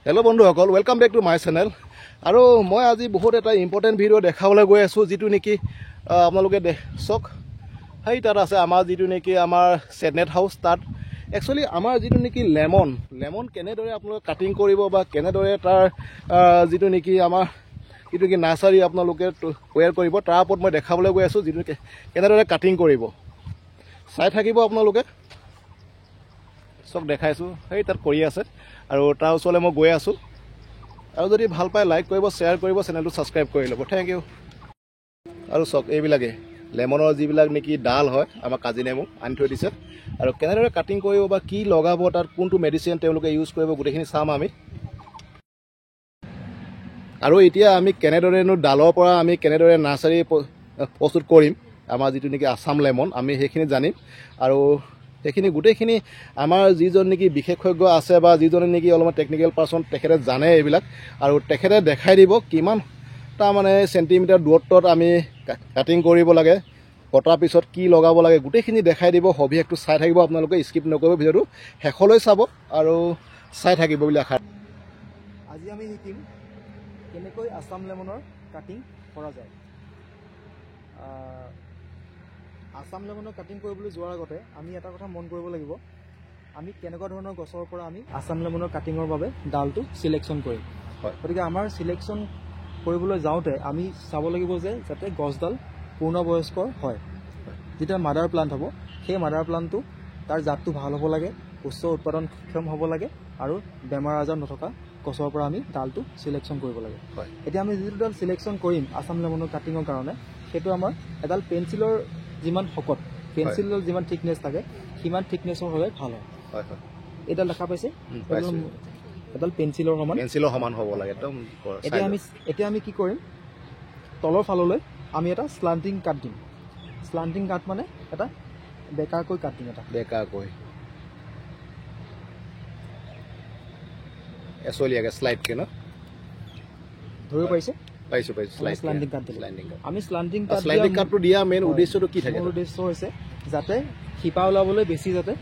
Hello' বন্ধুসকল, welcome back to my channel. আৰু মই আজি বহুত এটা ইম্পৰ্টেণ্ট ভিডিঅ' দেখাবলৈ গৈ আছোঁ, যিটো নেকি আপোনালোকে চাওক। সেই তাত আছে আমাৰ যিটো নেকি আমাৰ ছেডনেট হাউচ। তাত একচুৱেলি আমাৰ যিটো নেকি লেমন কেনেদৰে আপোনালোকে কাটিং কৰিব বা কেনেদৰে তাৰ যিটো নেকি আমাৰ যিটো নেকি নাৰ্চাৰী আপোনালোকে তৈয়াৰ কৰিব, তাৰ ওপৰত মই দেখাবলৈ গৈ আছোঁ, যিটো কেনেদৰে কাটিং কৰিব। চাই থাকিব আপোনালোকে। চব দেখাইছোঁ, সেই তাত কৰি আছে আৰু তাৰ ওচৰলৈ মই গৈ আছোঁ। আৰু যদি ভাল পায় লাইক কৰিব, শ্বেয়াৰ কৰিব, চেনেলটো ছাবস্ক্ৰাইব কৰি ল'ব। Thank you. আৰু চাওক, এইবিলাকে লেমনৰ যিবিলাক নেকি ডাল হয়, আমাৰ কাজি নেমু আনি থৈ দিছে। আৰু কেনেদৰে কাটিং কৰিব বা কি লগাব, তাত কোনটো মেডিচিন তেওঁলোকে ইউজ কৰিব, গোটেইখিনি চাম আমি। আৰু এতিয়া আমি কেনেদৰেনো ডালৰ পৰা আমি কেনেদৰে নাৰ্চাৰী প্ৰস্তুত কৰিম, আমাৰ যিটো নেকি আছাম লেমন, আমি সেইখিনি জানিম। আৰু সেইখিনি গোটেইখিনি আমাৰ যিজন নেকি বিশেষজ্ঞ আছে বা যিজনে নেকি অলপমান টেকনিকেল পাৰ্চন, তেখেতে জানে এইবিলাক। আৰু তেখেতে দেখাই দিব কিমান তাৰমানে চেণ্টিমিটাৰ দূৰত্বত আমি কাটিং কৰিব লাগে, কটাৰ পিছত কি লগাব লাগে, গোটেইখিনি দেখাই দিব। সবিশেষটো চাই থাকিব আপোনালোকে, স্কিপ নকৰিব, ভিডিঅ'টো শেষলৈ চাব আৰু চাই থাকিব বুলি আশা। আজি আমি শিকিম কেনেকৈ আছাম লেমনৰ কাটিং কৰা যায়। আছাম লেমনৰ কাটিং কৰিবলৈ যোৱাৰ আগতে আমি এটা কথা মন কৰিব লাগিব, আমি কেনেকুৱা ধৰণৰ গছৰ পৰা আমি আছাম লেমনৰ কাটিঙৰ বাবে ডালটো চিলেকশ্যন কৰিম। গতিকে আমাৰ চিলেকশ্যন কৰিবলৈ যাওঁতে আমি চাব লাগিব যে যাতে গছডাল পূৰ্ণবয়স্কৰ হয়। যেতিয়া মাদাৰ প্লাণ্ট হ'ব, সেই মাদাৰ প্লাণ্টটো তাৰ জাতটো ভাল হ'ব লাগে, উচ্চ উৎপাদনক্ষম হ'ব লাগে আৰু বেমাৰ আজাৰ নথকা গছৰ পৰা আমি ডালটো চিলেকশ্যন কৰিব লাগে। এতিয়া আমি যিটো ডাল চিলেকশ্যন কৰিম আছাম লেমনৰ কাটিঙৰ কাৰণে, সেইটো আমাৰ এডাল পেঞ্চিলৰ যিমান শকত, পেঞ্চিলৰ যিমান থিকনেছ থাকে, সিমান থিকনেছৰ হ'লে ভাল হয়। এইডাল দেখা পাইছে, এডাল পেঞ্চিলৰ সমান হ'ব লাগে একদম। এতিয়া আমি কি কৰিম, তলৰ ফাললৈ আমি এটা স্লান্টিং কাট দিম। স্লান্টিং কাট মানে এটা বেকাকৈ কাট দিম, এটা বেকাকৈ এচলীয়াকৈ শ্লাইডকৈ ন, ধৰিব পাৰিছে? পাইছোঁ। স্লান্টিং কাট দিম। আমি স্লান্টিং কাটটো দিয়া মেইন উদ্দেশ্যটো কি থাকে? উদ্দেশ্য হৈছে যাতে শিপা ওলাবলৈ বেছি যাতে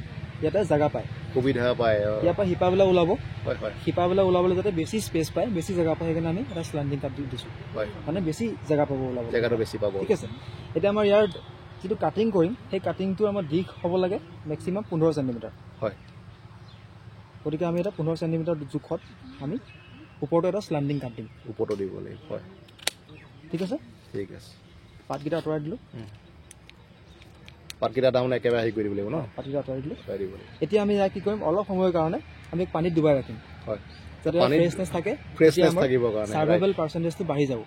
ইয়াতে জেগা পায়, সুবিধা পায়। ইয়াৰ পৰা শিপাবিলাক ওলাব, শিপাবিলাক ওলাবলৈ যাতে বেছি স্পেচ পায়, বেছি জেগা পায়, সেইকাৰণে আমি এটা স্লান্টিং কাট দি দিছোঁ। মানে বেছি জেগা পাব, ওলাব, জেগাটো বেছি পাব। ঠিক আছে। এতিয়া আমাৰ ইয়াৰ যিটো কাটিং কৰিম, সেই কাটিংটো আমাৰ দীঘ হ'ব লাগে মেক্সিমাম 15 চেণ্টিমিটাৰ। হয়। গতিকে আমি এটা 15 চেণ্টিমিটাৰ জোখত আমি ওপৰতো এটা স্লান্টিং কাট দিম। ওপৰতো দিব লাগিব। হয়, ঠিক আছে। পাতকেইটা আঁতৰাই দিলোঁ। পাতকেইটা তাৰমানে একেবাৰে হেৰি কৰি দিব লাগিব ন? পাতকেইটা আঁতৰাই দিলোঁ। এতিয়া আমি ইয়াক কি কৰিম, অলপ সময়ৰ কাৰণে আমি পানীত ডুবাই ৰাখিম। হয়, যাতে ফ্ৰেছনেছ থাকে, থাকিবৰ কাৰণে চাৰ্ভাইভেল পাৰ্চেণ্টেজটো বাঢ়ি যাব।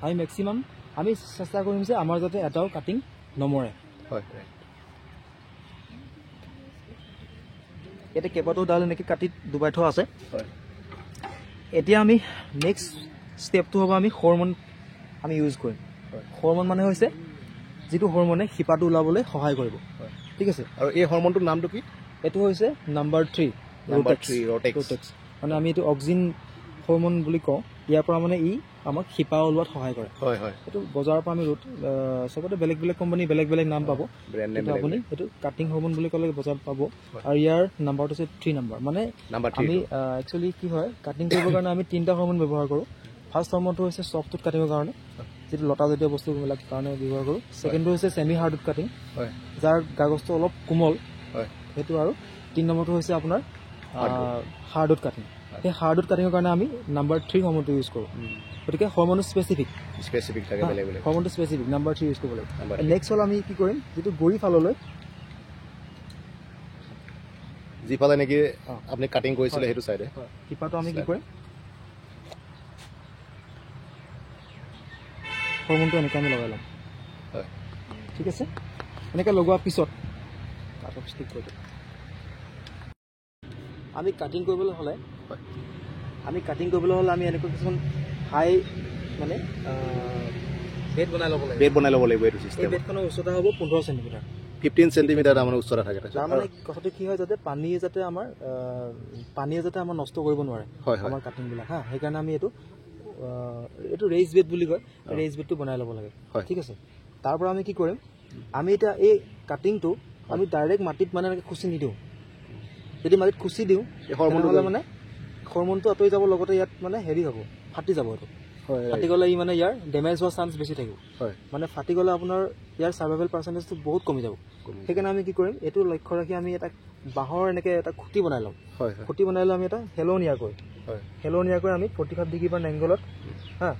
আমি মেক্সিমাম আমি চেষ্টা কৰিম যে আমাৰ যাতে এটাও কাটিং নমৰে। হয়। এতিয়া কেইবাটাও ডাল এনেকৈ কাটি ডুবাই থোৱা আছে। এতিয়া আমি নেক্সট ষ্টেপটো হ'ব, আমি হৰমন আমি ইউজ কৰিম। হৰমন মানে হৈছে যিটো হৰমনে শিপাটো ওলাবলৈ সহায় কৰিব। ঠিক আছে। আৰু এই হৰমনটোৰ নামটো কি? এইটো হৈছে নাম্বাৰ 3 ৰোটেক্স। মানে আমি এইটো অক্সিন হৰমন বুলি কওঁ। ইয়াৰ পৰা মানে ই আমাক শিপা ওলোৱাত সহায় কৰে। এইটো বজাৰৰ পৰা আমি চবতে বেলেগ বেলেগ কোম্পানী বেলেগ বেলেগ নাম পাব, কিন্তু আপুনি এইটো কাটিং হৰমন বুলি ক'লে বজাৰত পাব। আৰু ইয়াৰ নাম্বাৰটো হৈছে 3 নম্বৰ। মানে আমি একচুৱেলি কি হয়, কাটিং কৰিবৰ কাৰণে আমি 3টা হৰমন ব্যৱহাৰ কৰোঁ। ফাৰ্ষ্ট হৰমনটো হৈছে চফ্টউড কাটিঙৰ কাৰণে, যিটো লতাজাতীয় বস্তুবিলাক কাৰণে ব্যৱহাৰ কৰোঁ। ছেকেণ্ডটো হৈছে ছেমি হাৰ্ডউড কাটিং, যাৰ কাগজটো অলপ কোমল, সেইটো। আৰু 3 নম্বৰটো হৈছে আপোনাৰ হাৰ্ডউড কাটিং। সেই হাৰ্ডউড কাটিঙৰ কাৰণে আমি নাম্বাৰ 3 হৰমনটো ইউজ কৰোঁ। গতিকে হৰমনটো স্পেচিফিক থাকে, হৰমনটো স্পেচিফিক নাম্বাৰ 3 ইউজ কৰিব লাগিব। নেক্সট হ'ল আমি কি কৰিম, যিটো গুৰি ফাললৈ, যিফালে নেকি আপুনি কাটিং কৰিছিলে সেইটো চাইডে শিপাটো আমি কি কৰিম, হৰমনটো এনেকৈ আমি লগাই ল'ম। ঠিক আছে। এনেকৈ লগোৱাৰ পিছত ষ্টিক কৰি দিম। আমি কাটিং কৰিবলৈ হ'লে আমি এনেকুৱা কিছুমান হাই মানে বেড বনাই ল'ব লাগিব। এইটো চিষ্টেম। এই বেডখনৰ উচ্চতা হ'ব 15 চেণ্টিমিটাৰ, 15 চেণ্টিমিটাৰ তাৰমানে উচ্চতা থাকে। তাৰমানে কথাটো কি হয়, যাতে পানীয়ে যাতে আমাৰ নষ্ট কৰিব নোৱাৰে আমাৰ কাটিংবিলাক। সেইকাৰণে আমি এইটো ৰেইজ বেড বুলি কয়, ৰেইজ বেডটো বনাই ল'ব লাগে। ঠিক আছে। তাৰ পৰা আমি কি কৰিম, আমি এতিয়া এই কাটিংটো আমি ডাইৰেক্ট মাটিত মানে এনেকৈ খুচি নিদিওঁ। যদি মাটিত খুচি দিওঁ, হৰমনটো মানে হৰমনটো আঁতৰি যাব লগতে ইয়াত মানে হেৰি হ'ব ফাটি যাব এইটো ফাটি গ'লে ই মানে ইয়াৰ ডেমেজ হোৱাৰ চান্স বেছি থাকিব মানে ফাটি গ'লে আপোনাৰ ইয়াৰ সাৰ্ভাইভেল পাৰ্চেণ্টেজটো বহুত কমি যাব সেইকাৰণে আমি কি কৰিম এইটো লক্ষ্য ৰাখি আমি এটা বাঁহৰ এনেকৈ এটা খুঁটি বনাই ল'ম খুঁটি বনাই লৈ আমি এটা হেলনিয়াকৈ আমি 45 ডিগ্ৰী মান এংগলত হা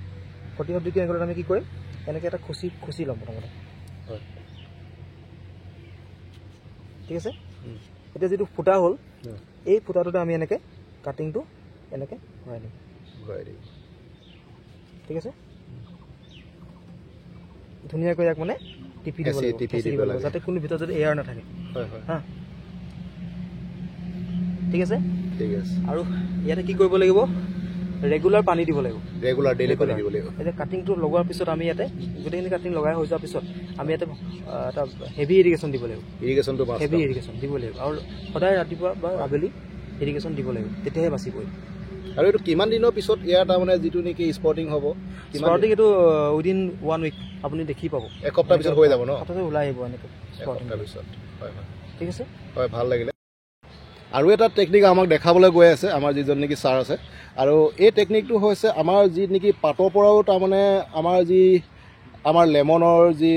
45 ডিগ্ৰী এংগলত আমি কি কৰিম এনেকৈ এটা খুচি ল'ম প্ৰথমতে ঠিক আছে এতিয়া যিটো ফুটা হ'ল এই ফুটাটোতে আমি এনেকৈ কাটিংটো এনেকৈ ভৰাই দিম ঠিক আছে ধুনীয়াকৈ ইয়াক মানে টিপি দিব লাগিব যাতে কোনো ভিতৰত যদি এয়াৰ নাথাকে হা ঠিক আছে আৰু ইয়াতে কি কৰিব লাগিব ৰেগুলাৰ পানী দিব লাগিব এতিয়া কাটিংটো লগোৱাৰ পিছত আমি ইয়াতে গোটেইখিনি কাটিং লগাই হৈ যোৱাৰ পিছত আমি ইয়াতে এটা হেভি ইৰিগেশ্যন দিব লাগিব হেভি ইৰিগেশ্যন দিব লাগিব আৰু সদায় ৰাতিপুৱা বা আবেলি ইৰিগেশ্যন দিব লাগিব তেতিয়াহে বাচিবই আৰু এইটো কিমান দিনৰ পিছত ইয়াৰ তাৰমানে যিটো নেকি স্পৰ্টিং হ'ব স্পৰ্টিং এইটো উইদিন 1 উইক আপুনি দেখি পাব এসপ্তাহ পিছত হৈ যাব ন সপ্তাহতে ওলাই আহিব এনেকৈ স্পৰ্টিং পিছত ঠিক আছে ভাল লাগিলে আৰু এটা টেকনিক আমাক দেখাবলৈ গৈ আছে আমাৰ যিজন নেকি ছাৰ আছে আৰু এই টেকনিকটো হৈছে আমাৰ যি নেকি পাতৰ পৰাও তাৰমানে আমাৰ লেমনৰ যি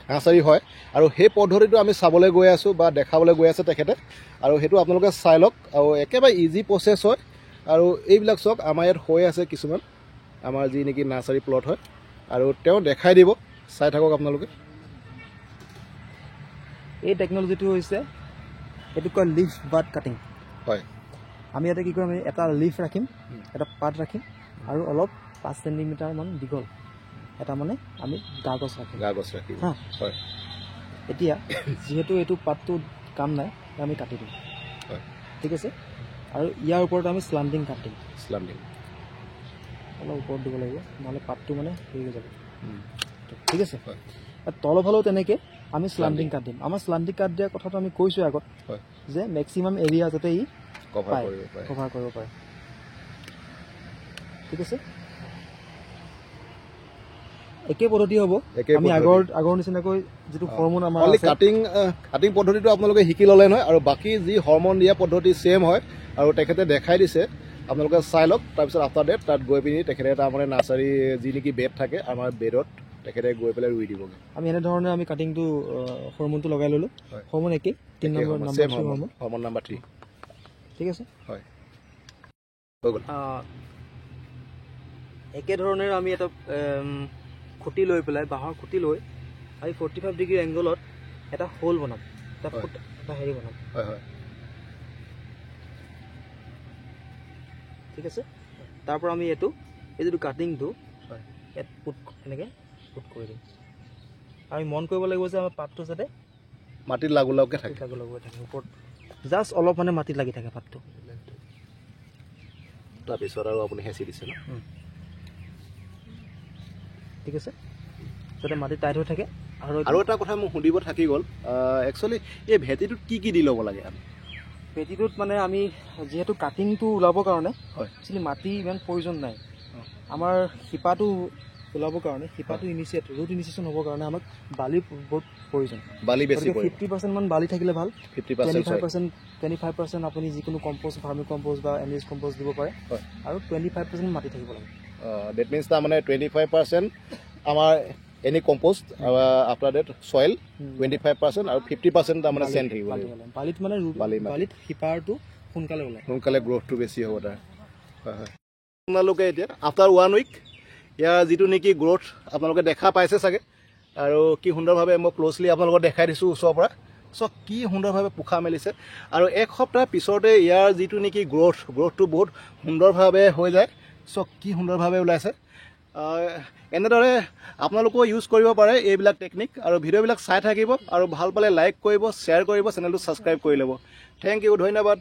নাৰ্চাৰী হয় আৰু সেই পদ্ধতিটো আমি চাবলৈ গৈ আছোঁ বা দেখাবলৈ গৈ আছে তেখেতে আৰু সেইটো আপোনালোকে চাই লওক আৰু একেবাৰে ইজি প্ৰচেছ হয় আৰু এইবিলাক চাওক আমাৰ ইয়াত হৈ আছে কিছুমান আমাৰ যি নেকি নাৰ্চাৰী প্লট হয় আৰু তেওঁ দেখাই দিব চাই থাকক আপোনালোকে এই টেকন'লজিটো হৈছে এইটো কয় লিফ বাড কাটিং হয় আমি ইয়াতে কি কৰিম এটা লিফ ৰাখিম এটা পাত ৰাখিম আৰু অলপ 5 চেণ্টিমিটাৰমান দীঘল এটা মানে আমি গা গছ ৰাখিম হা হয় এতিয়া যিহেতু এইটো পাতটো কাম নাই আমি কাটি দিম হয় ঠিক আছে আৰু ইয়াৰ ওপৰত আমি স্লান্টিং কাটিম অলপ ওপৰত দিব লাগিব নহ'লে পাতটো মানে হেৰি হৈ যাব ঠিক আছে তলৰ ফালেও তেনেকৈ আমি স্লান্টিং কাট দিম আমাৰ স্লান্টিং কাট দিয়াৰ কথাটো আমি কৈছোঁ আগত যে মেক্সিমাম এৰিয়া যাতে ই কভাৰ কৰিব পাৰে ঠিক আছে একে পদ্ধতি হ'ব আমি আগৰ নিচিনাকৈ যিটো হৰমন আমাৰ কাটিং পদ্ধতিটো আপোনালোকে শিকি ল'লে নহয় আৰু বাকী যি হৰমন দিয়া পদ্ধতি ছেম হয় আৰু তেখেতে দেখাই দিছে আপোনালোকে চাই লওক তাৰপিছত আফটাৰ ডেট তাত গৈ পিনি তেখেতে তাৰমানে নাৰ্চাৰী যি নেকি বেড থাকে আমাৰ বেডত তেখেতে গৈ পেলাই ৰুই দিবগৈ আমি এনেধৰণে আমি কাটিংটো হৰমনটো লগাই ল'লোঁ হৰমন একেই 3 নম্বৰ হৰমন নাম্বাৰ 3 ঠিক আছে হয় হৈ গ'ল একেধৰণে আমি এটা খুঁটি লৈ পেলাই বাঁহৰ খুঁটি লৈ আমি 45 ডিগ্ৰী এংগলত এটা হোল বনাম এটা হেৰি বনাম ঠিক আছে তাৰ পৰা আমি এই যিটো কাটিংটো ইয়াত এনেকৈ পুট কৰি দিম আমি মন কৰিব লাগিব যে আমাৰ পাতটো যাতে মাটিত লাগু থাকে ওপৰত জাষ্ট অলপ মানে মাটিত লাগি থাকে পাতটো তাৰপিছত আৰু আপুনি হেঁচি দিছে ন ঠিক আছে যাতে মাটি টাইট হৈ থাকে আৰু এটা কথা মোক সুধিব থাকি গ'ল একচুৱেলি এই ভেটিটোত কি দি ল'ব লাগে আমি ভেটিটোত মানে আমি যিহেতু কাটিংটো ওলাবৰ কাৰণে হয় একচুৱেলি মাটি ইমান প্ৰয়োজন নাই আমাৰ শিপাটো ওলাবৰ কাৰণে শিপাটো ৰুট ইনিচিয়েশ্যন হ'বৰ কাৰণে আমাক বালি বহুত প্ৰয়োজন বালি বেছি 50% মান বালি থাকিলে ভাল 25% আপুনি যিকোনো কম্প'ষ্ট ভাৰ্মি কম্প'ষ্ট বা এনএছ কম্প'ষ্ট দিব পাৰে আৰু 25% মাটি থাকিব লাগে ডেট মিনছ তাৰমানে 25% আমাৰ এনি কম্প'ষ্ট আফটাৰ ডেট চইল 25% আৰু 50% তাৰমানে চেণ্ড থাকিব বালিত মানে বালিত শিপাৰটো সোনকালে গ্ৰ'থটো বেছি হ'ব তাৰ হয় হয় আপোনালোকে এতিয়া আফটাৰ 1 উইক ইয়াৰ যিটো নেকি গ্ৰ'থ আপোনালোকে দেখা পাইছে চাগে আৰু কি সুন্দৰভাৱে মই ক্ল'জলি আপোনালোকক দেখাই দিছোঁ ওচৰৰ পৰা চ' কি সুন্দৰভাৱে পোখা মেলিছে আৰু এক সপ্তাহ পিছতে ইয়াৰ যিটো নেকি গ্ৰ'থটো বহুত সুন্দৰভাৱে হৈ যায় চ' কি সুন্দৰভাৱে ওলাইছে এনেদৰে আপোনালোকেও ইউজ কৰিব পাৰে এইবিলাক টেকনিক আৰু ভিডিঅ'বিলাক চাই থাকিব আৰু ভাল পালে লাইক কৰিব শ্বেয়াৰ কৰিব চেনেলটো ছাবস্ক্ৰাইব কৰি ল'ব থেংক ইউ ধন্যবাদ